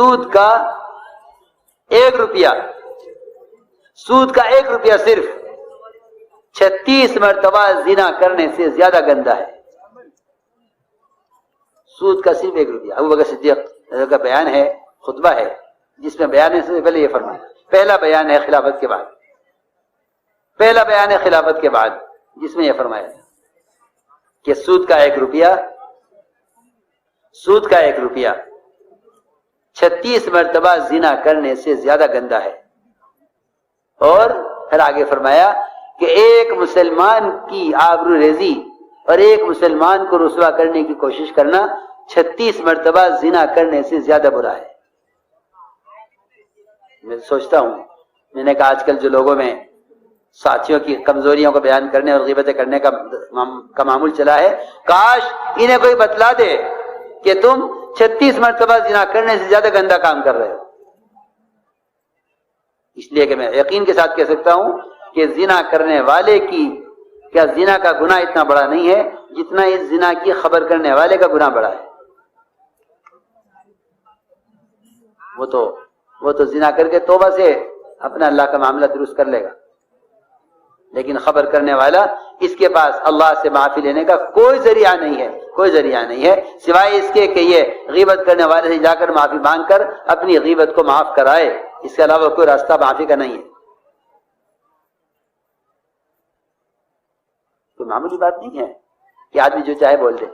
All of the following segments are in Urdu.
سود کا 1 روپیہ، سود کا 1 روپیہ صرف 36 مرتبہ زنا کرنے سے زیادہ گندا ہے. سود کا صرف 1 روپیہ. ابو بکر صدیق کا بیان ہے، خطبہ ہے، جس میں بیان سے پہلے یہ فرمایا. پہلا بیان ہے خلافت کے بعد، پہلا بیان ہے خلافت کے بعد، جس میں یہ فرمایا کہ سود کا 1 روپیہ، سود کا 1 روپیہ 36 مرتبہ زنا کرنے سے زیادہ گندا ہے. اور پھر آگے فرمایا کہ ایک مسلمان کی آبرو ریزی اور ایک مسلمان کو رسوا کرنے کی کوشش کرنا 36 مرتبہ زنا کرنے سے زیادہ برا ہے. میں سوچتا ہوں، میں نے کہا آج کل جو لوگوں میں ساتھیوں کی کمزوریوں کو بیان کرنے اور غیبتیں کرنے کا معمول چلا ہے، کاش انہیں کوئی بتلا دے کہ تم 36 مرتبہ زنا کرنے سے زیادہ گندا کام کر رہے ہو. اس لیے کہ میں یقین کے ساتھ کہہ سکتا ہوں کہ زنا کرنے والے کی کیا زنا کا گناہ اتنا بڑا نہیں ہے جتنا اس زنا کی خبر کرنے والے کا گناہ بڑا ہے. وہ تو زنا کر کے توبہ سے اپنا اللہ کا معاملہ درست کر لے گا، لیکن خبر کرنے والا، اس کے پاس اللہ سے معافی لینے کا کوئی ذریعہ نہیں ہے، کوئی ذریعہ نہیں ہے سوائے اس کے کہ یہ غیبت کرنے والے سے جا کر معافی مانگ کر اپنی غیبت کو معاف کرائے. اس کے علاوہ کوئی راستہ معافی کا نہیں ہے. کوئی معمولی بات نہیں ہے کہ آدمی جو چاہے بول دے.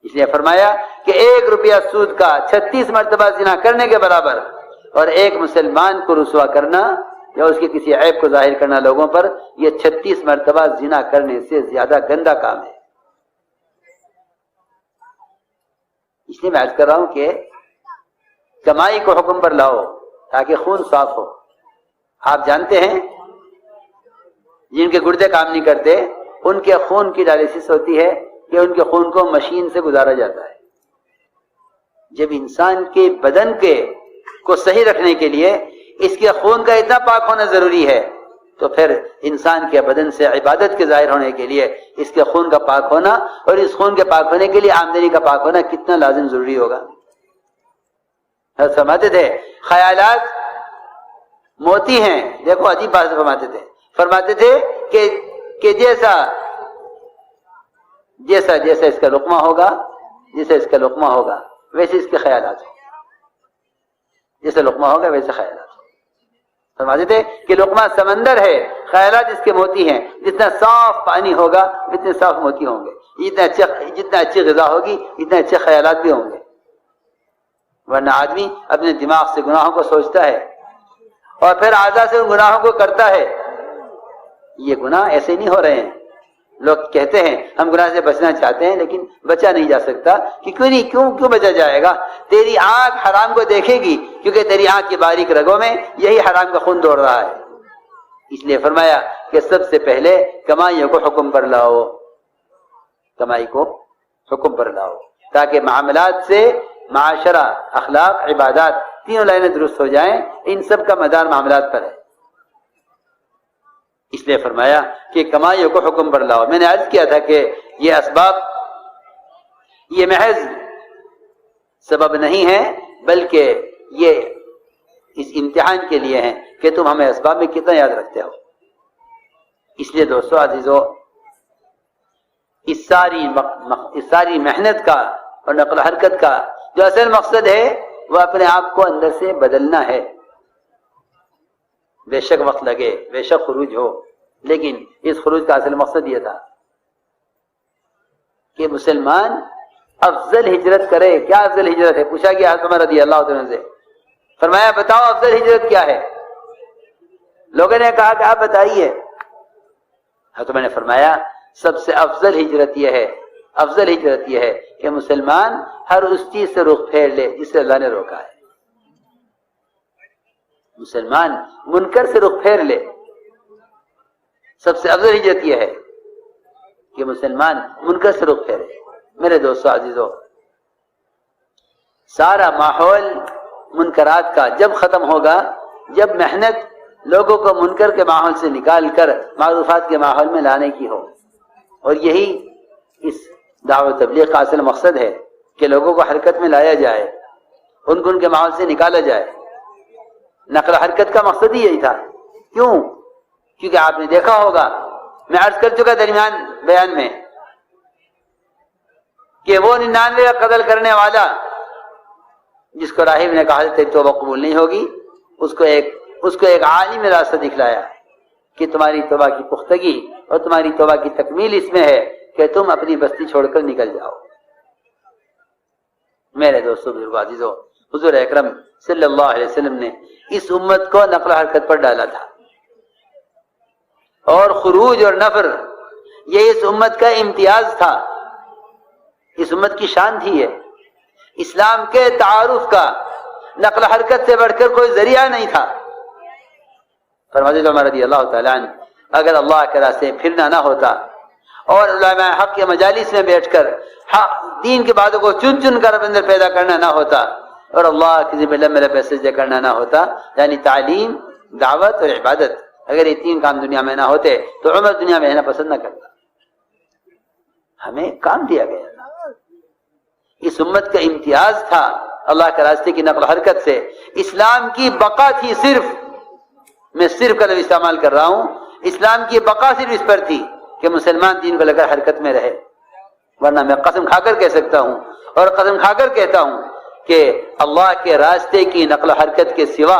اس لیے فرمایا کہ 1 روپیہ سود کا 36 مرتبہ زنا کرنے کے برابر، اور ایک مسلمان کو رسوا کرنا یا اس کے کسی عیب کو ظاہر کرنا لوگوں پر، یہ 36 مرتبہ زنا کرنے سے زیادہ گندا کام ہے. اس لیے میں عرض کر رہا ہوں کہ کمائی کو حکم پر لاؤ تاکہ خون صاف ہو. آپ جانتے ہیں جن کے گردے کام نہیں کرتے ان کے خون کی ڈائلیسس ہوتی ہے کہ ان کے خون کو مشین سے گزارا جاتا ہے. جب انسان کے بدن کو صحیح رکھنے کے لیے اس کے خون کا اتنا پاک ہونا ضروری ہے، تو پھر انسان کے بدن سے عبادت کے ظاہر ہونے کے لیے اس کے خون کا پاک ہونا، اور اس خون کے پاک ہونے کے لیے آمدنی کا پاک ہونا کتنا لازم ضروری ہوگا. فرماتے تھے خیالات موتی ہیں. دیکھو عجیب بات فرماتے تھے کہ جیسا اس کا لقمہ ہوگا، جیسا اس کا لقمہ ہوگا ویسے اس کے خیالات ہیں. جیسے لقمہ ہوگا ویسے خیالات. فرماتے تھے کہ لقمہ سمندر ہے، خیالات اس کے موتی ہیں. جتنا صاف پانی ہوگا اتنے صاف موتی ہوں گے، جتنا اچھی غذا ہوگی اتنے اچھے خیالات بھی ہوں گے. ورنہ آدمی اپنے دماغ سے گناہوں کو سوچتا ہے اور پھر اعضاء سے ان گناہوں کو کرتا ہے. یہ گناہ ایسے نہیں ہو رہے ہیں. لوگ کہتے ہیں ہم گناہ سے بچنا چاہتے ہیں لیکن بچا نہیں جا سکتا. کہ کیوں بچا جائے گا؟ تیری آنکھ حرام کو دیکھے گی کیونکہ تیری آنکھ کی باریک رگوں میں یہی حرام کا خون دوڑ رہا ہے. اس لیے فرمایا کہ سب سے پہلے کمائیوں کو حکم پر لاؤ، کمائی کو حکم پر لاؤ تاکہ معاملات سے معاشرہ، اخلاق، عبادات تینوں لائنیں درست ہو جائیں. ان سب کا مدار معاملات پر ہے. اس لیے فرمایا کہ کمائیوں کو حکم پر لاؤ. میں نے عرض کیا تھا کہ یہ اسباب یہ محض سبب نہیں ہے بلکہ یہ اس امتحان کے لیے ہیں کہ تم ہمیں اسباب میں کتنا یاد رکھتے ہو. اس لیے دوستو عزیزو، اس ساری محنت کا اور نقل و حرکت کا جو اصل مقصد ہے وہ اپنے آپ کو اندر سے بدلنا ہے. بے شک وقت لگے، بے شک خروج ہو، لیکن اس خروج کا اصل مقصد یہ تھا کہ مسلمان افضل ہجرت کرے. کیا افضل ہجرت ہے؟ پوچھا گیا حضرت عمر رضی اللہ عنہ سے. فرمایا بتاؤ افضل ہجرت کیا ہے؟ لوگوں نے کہا کہ آپ بتائیے. حضرت عمر نے فرمایا سب سے افضل ہجرت یہ ہے کہ مسلمان ہر اس چیز سے رخ پھیر لے جس سے اللہ نے روکا ہے. مسلمان منکر سے رخ پھیر لے. سب سے افضل ہجرت یہ ہے کہ مسلمان منکر سے رخ پھیرے. میرے دوستو عزیزو، سارا ماحول منکرات کا جب ختم ہوگا، جب محنت لوگوں کو منکر کے ماحول سے نکال کر معروفات کے ماحول میں لانے کی ہو. اور یہی اس دعوت تبلیغ کا اصل مقصد ہے کہ لوگوں کو حرکت میں لایا جائے، ان کو ان کے ماحول سے نکالا جائے. نقل حرکت کا مقصد ہی یہی تھا. کیوں؟ کیونکہ آپ نے دیکھا ہوگا، میں عرض کر چکا درمیان بیان میں، کہ وہ 99 کا قتل کرنے والا جس کو راہب نے کہا تیری توبہ قبول نہیں ہوگی، اس کو ایک عالم راستہ دکھلایا کہ تمہاری توبہ کی پختگی اور تمہاری توبہ کی تکمیل اس میں ہے کہ تم اپنی بستی چھوڑ کر نکل جاؤ. میرے دوستو، بزرگو، عزیزو، حضور اکرم صلی اللہ علیہ وسلم نے اس امت کو نقل و حرکت پر ڈالا تھا، اور خروج اور نفر یہ اس امت کا امتیاز تھا، اس امت کی شان تھی. ہے اسلام کے تعارف کا نقل و حرکت سے بڑھ کر کوئی ذریعہ نہیں تھا. فرماتے عمر رضی اللہ تعالیٰ عنہ، اگر اللہ کے راستے پھرنا نہ ہوتا اور علماء حق کے مجالس میں بیٹھ کر دین کی باتوں کو چن چن کر اپنے اندر پیدا کرنا نہ ہوتا، اور اللہ کی ذمہ لمبے لمبے سجدے کرنا نہ ہوتا، یعنی تعلیم، دعوت اور عبادت، اگر یہ تین کام دنیا میں نہ ہوتے تو عمر دنیا میں رہنا پسند نہ کرتا. ہمیں کام دیا گیا، اس امت کا امتیاز تھا اللہ کے راستے کی نقل و حرکت سے. اسلام کی بقا تھی، صرف میں صرف کا لفظ استعمال کر رہا ہوں، اسلام کی بقا صرف اس پر تھی کہ مسلمان دین کو لے کر حرکت میں رہے. ورنہ میں قسم کھا کر کہہ سکتا ہوں، اور قسم کھا کر کہتا ہوں کہ اللہ کے راستے کی نقل و حرکت کے سوا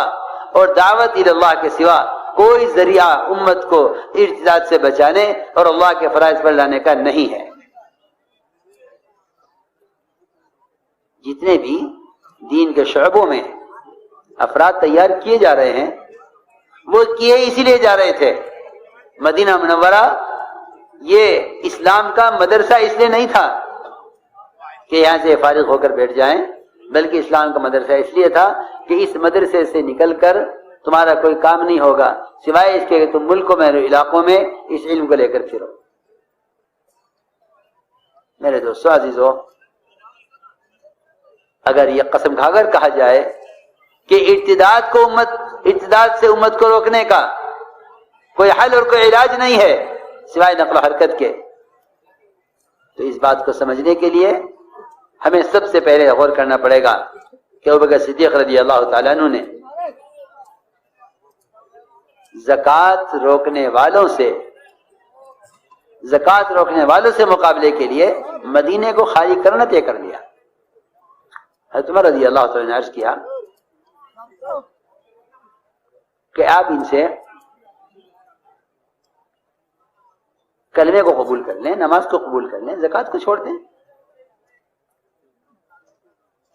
اور دعوت اللہ کے سوا کوئی ذریعہ امت کو ارتداد سے بچانے اور اللہ کے فرائض پر لانے کا نہیں ہے. جتنے بھی دین کے شعبوں میں افراد تیار کیے جا رہے ہیں وہ کیے اسی لیے جا رہے تھے. مدینہ منورہ یہ اسلام کا مدرسہ اس لیے نہیں تھا کہ یہاں سے فارغ ہو کر بیٹھ جائیں، بلکہ اسلام کا مدرسہ اس لیے تھا کہ اس مدرسے سے نکل کر تمہارا کوئی کام نہیں ہوگا سوائے اس کے کہ تم ملکوں میں علاقوں میں اس علم کو لے کر پھرو. میرے دوستو، عزیزو، اگر یہ قسم کھا کر کہا جائے کہ ارتداد سے امت کو روکنے کا کوئی حل اور کوئی علاج نہیں ہے سوائے نقل و حرکت کے، تو اس بات کو سمجھنے کے لیے ہمیں سب سے پہلے غور کرنا پڑے گا کہ ابوبکر صدیق رضی اللہ تعالیٰ عنہ نے زکوٰۃ روکنے والوں سے مقابلے کے لیے مدینے کو خالی کرنا طے کر لیا. حضرت عمر رضی اللہ تعالیٰ نے عرض کیا کہ آپ ان سے کلمے کو قبول کر لیں، نماز کو قبول کر لیں، زکوٰۃ کو چھوڑ دیں.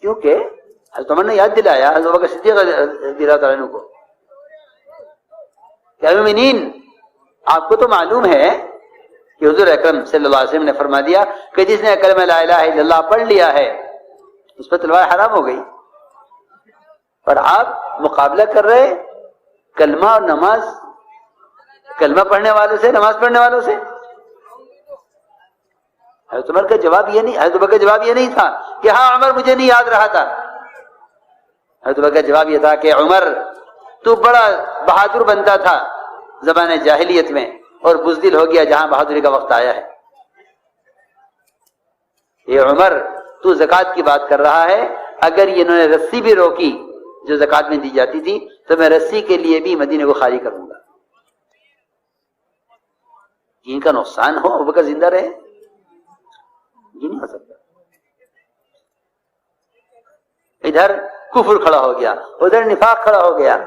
کیونکہ حضرت عمر نے یاد دلایا حضرت ابوبکر صدیق رضی اللہ تعالیٰ عنہ کو کہ اے مومنین، آپ کو تو معلوم ہے کہ حضور اکرم صلی اللہ علیہ وسلم نے فرما دیا کہ جس نے کلمہ لا الہ الا اللہ پڑھ لیا ہے اس پر تلوار حرام ہو گئی، اور آپ مقابلہ کر رہے کلمہ اور نماز، کلمہ پڑھنے والوں سے، نماز پڑھنے والوں سے. حضرت عمر کا جواب یہ نہیں، حضرت ابوبکر کا جواب یہ نہیں تھا کہ ہاں عمر مجھے نہیں یاد رہا تھا. حضرت ابوبکر کا جواب یہ تھا کہ عمر تو بڑا بہادر بنتا تھا زمانے جاہلیت میں اور بزدل ہو گیا جہاں بہادری کا وقت آیا ہے. یہ عمر تو زکوٰۃ کی بات کر رہا ہے، اگر یہ انہوں نے رسی بھی روکی جو زکوٰۃ میں دی جاتی تھی تو میں رسی کے لیے بھی مدینے کو خالی کروں گا. ان کا نقصان ہو ابوبکر زندہ رہے یہ نہیں ہو سکتا. ادھر کفر کھڑا ہو گیا، ادھر نفاق کھڑا ہو گیا.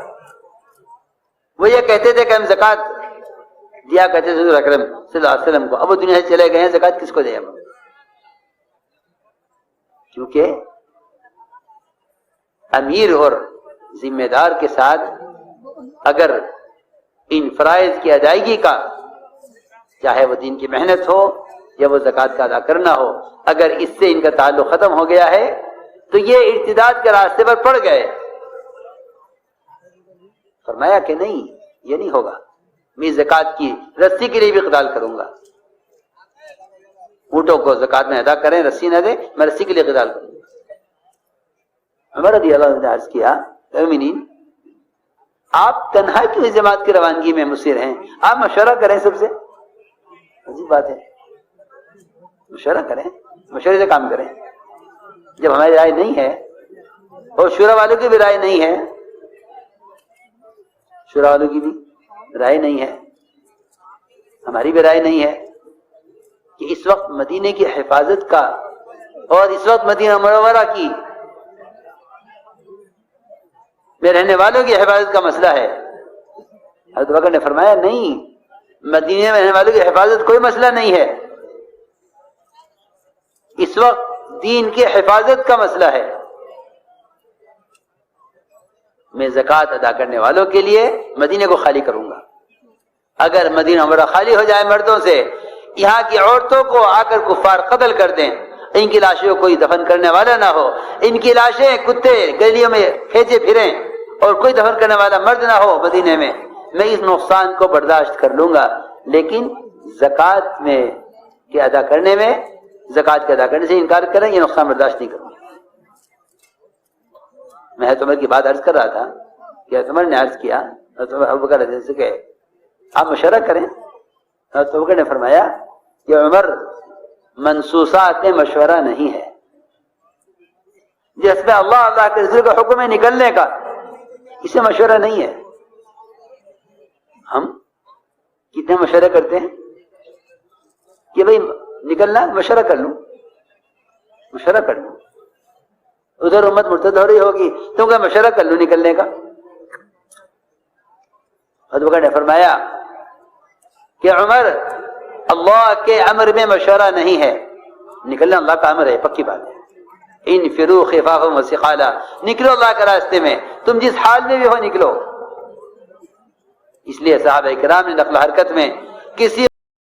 وہ یہ کہتے تھے کہ ہم زکوٰۃ دیا کرتے تھے حضور اکرم صلی اللہ علیہ وسلم کو، اب وہ دنیا سے چلے گئے ہیں، زکوٰۃ کس کو دیں ہم؟ کیونکہ امیر اور ذمہ دار کے ساتھ اگر ان فرائض کی ادائیگی کا، چاہے وہ دین کی محنت ہو یا وہ زکوٰۃ کا ادا کرنا ہو، اگر اس سے ان کا تعلق ختم ہو گیا ہے تو یہ ارتداد کے راستے پر پڑ گئے. فرمایا کہ نہیں، یہ نہیں ہوگا، میں زکوٰۃ کی رسی کے لیے بھی قتال کروں گا. اونٹوں کو زکوٰۃ میں ادا کریں، رسی نہ دیں، میں رسی کے لیے قتال کروں گا. عمر رضی اللہ عنہ نے عرض کیا اے مومنین، آپ تنہا کیوں اس جماعت کی روانگی میں مصر ہیں؟ آپ مشورہ کریں سب سے. عجیب بات ہے، مشورہ کریں، مشورے سے کام کریں. جب ہماری رائے نہیں ہے اور شورا والوں کی بھی رائے نہیں ہے، شورا والوں کی بھی رائے نہیں ہے، ہماری بھی رائے نہیں ہے کہ اس وقت مدینے کی حفاظت کا اور اس وقت مدینہ منورہ کی میں رہنے والوں کی حفاظت کا مسئلہ ہے۔ حضرت بکر نے فرمایا نہیں، مدینے میں رہنے والوں کی حفاظت کوئی مسئلہ نہیں ہے، اس وقت دین کی حفاظت کا مسئلہ ہے۔ میں زکوٰۃ ادا کرنے والوں کے لیے مدینے کو خالی کروں گا۔ اگر مدینہ منورہ خالی ہو جائے مردوں سے، یہاں کی عورتوں کو آ کر کفار قتل کر دیں، ان کی لاشوں کو کوئی دفن کرنے والا نہ ہو، ان کی لاشیں کتے گلیوں میں کھینچے پھریں اور کوئی دفن کرنے والا مرد نہ ہو مدینے میں اس نقصان کو برداشت کر لوں گا، لیکن زکوٰۃ کے ادا کرنے سے انکار کریں، یہ نقصان برداشت نہیں کروں گا۔ میں حضرت عمر کی بات عرض کر رہا تھا کہ حضرت عمر نے عرض کیا حضرت ابوبکر رضی اللہ عنہ سے کہ آپ مشورہ کریں۔ حضرت ابوبکر نے فرمایا کہ عمر، منصوصات میں مشورہ نہیں ہے، جس میں اللہ کے رسول کا حکم ہے نکلنے کا، اسے مشورہ نہیں ہے۔ ہم کتنے مشورہ کرتے ہیں کہ بھئی نکلنا، مشورہ کر لوں، ادھر امت مرتد ہو رہی ہوگی تو کیا مشورہ کر لوں نکلنے کا۔ حضرت بکر نے فرمایا کہ عمر، اللہ کے امر میں مشورہ نہیں ہے، نکلنا اللہ کا امر ہے، پکی بات ہے۔ انفروا خفافا وثقالا، نکلو اللہ کے راستے میں، تم جس حال میں بھی ہو نکلو۔ اس لیے صحابہ کرام نے نقل حرکت میں کسی